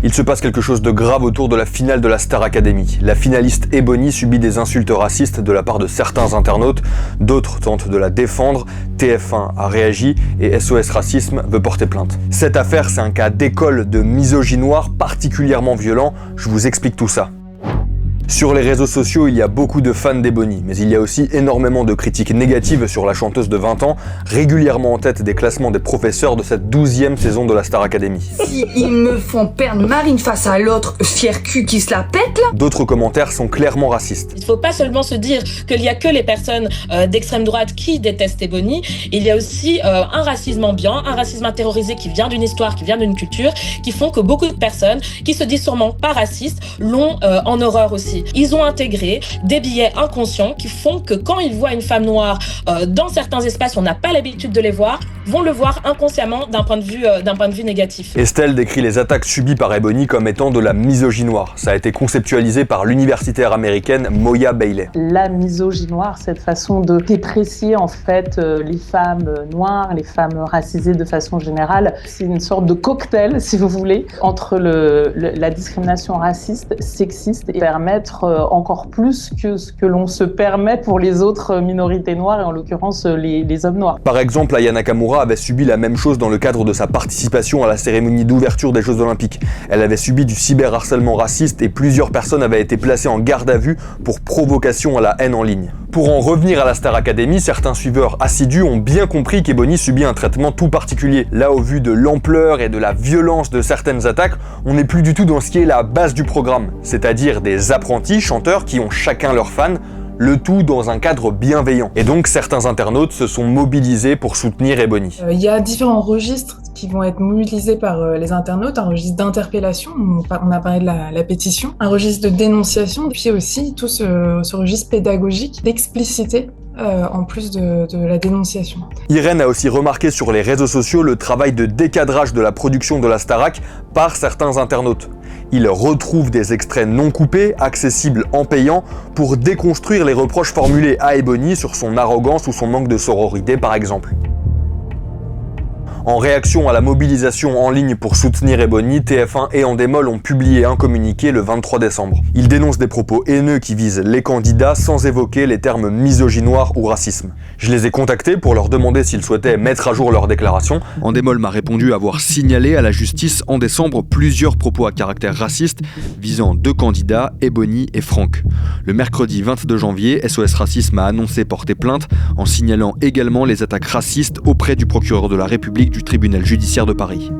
Il se passe quelque chose de grave autour de la finale de la Star Academy. La finaliste Ebony subit des insultes racistes de la part de certains internautes, d'autres tentent de la défendre, TF1 a réagi et SOS Racisme veut porter plainte. Cette affaire, c'est un cas d'école de misogynoir particulièrement violent, je vous explique tout ça. Sur les réseaux sociaux, il y a beaucoup de fans d'Ebony, mais il y a aussi énormément de critiques négatives sur la chanteuse de 20 ans, régulièrement en tête des classements des professeurs de cette 12e saison de la Star Academy. Si ils me font perdre Marine face à l'autre fier cul qui se la pète là. D'autres commentaires sont clairement racistes. Il ne faut pas seulement se dire qu'il n'y a que les personnes d'extrême droite qui détestent Ebony, il y a aussi un racisme ambiant, un racisme intériorisé qui vient d'une histoire, qui vient d'une culture, qui font que beaucoup de personnes qui se disent sûrement pas racistes l'ont en horreur aussi. Ils ont intégré des biais inconscients qui font que quand ils voient une femme noire dans certains espaces où on n'a pas l'habitude de les voir, vont le voir inconsciemment d'un point de vue négatif. Estelle décrit les attaques subies par Ebony comme étant de la misogynoire. Ça a été conceptualisé par l'universitaire américaine Moya Bailey. La misogynoire, cette façon de déprécier en fait les femmes noires, les femmes racisées de façon générale, c'est une sorte de cocktail, si vous voulez, entre la discrimination raciste, sexiste et permettre encore plus que ce que l'on se permet pour les autres minorités noires et en l'occurrence les hommes noirs. Par exemple, Aya Nakamura avait subi la même chose dans le cadre de sa participation à la cérémonie d'ouverture des Jeux Olympiques. Elle avait subi du cyberharcèlement raciste et plusieurs personnes avaient été placées en garde à vue pour provocation à la haine en ligne. Pour en revenir à la Star Academy, certains suiveurs assidus ont bien compris qu'Ebony subit un traitement tout particulier. Là, au vu de l'ampleur et de la violence de certaines attaques, on n'est plus du tout dans ce qui est la base du programme, c'est-à-dire des apprentis chanteurs qui ont chacun leurs fans, le tout dans un cadre bienveillant. Et donc certains internautes se sont mobilisés pour soutenir Ebony. Il y a différents registres qui vont être mobilisés par les internautes, un registre d'interpellation, on a parlé de la pétition, un registre de dénonciation, puis aussi tout ce registre pédagogique d'explicité en plus de la dénonciation. Irène a aussi remarqué sur les réseaux sociaux le travail de décadrage de la production de la Starac par certains internautes. Ils retrouvent des extraits non coupés, accessibles en payant, pour déconstruire les reproches formulés à Ebony sur son arrogance ou son manque de sororité par exemple. En réaction à la mobilisation en ligne pour soutenir Ebony, TF1 et Endemol ont publié un communiqué le 23 décembre. Ils dénoncent des propos haineux qui visent les candidats sans évoquer les termes misogynoire ou racisme. Je les ai contactés pour leur demander s'ils souhaitaient mettre à jour leur déclaration. Endemol m'a répondu avoir signalé à la justice en décembre plusieurs propos à caractère raciste visant deux candidats, Ebony et Franck. Le mercredi 22 janvier, SOS Racisme a annoncé porter plainte en signalant également les attaques racistes auprès du procureur de la République du tribunal judiciaire de Paris.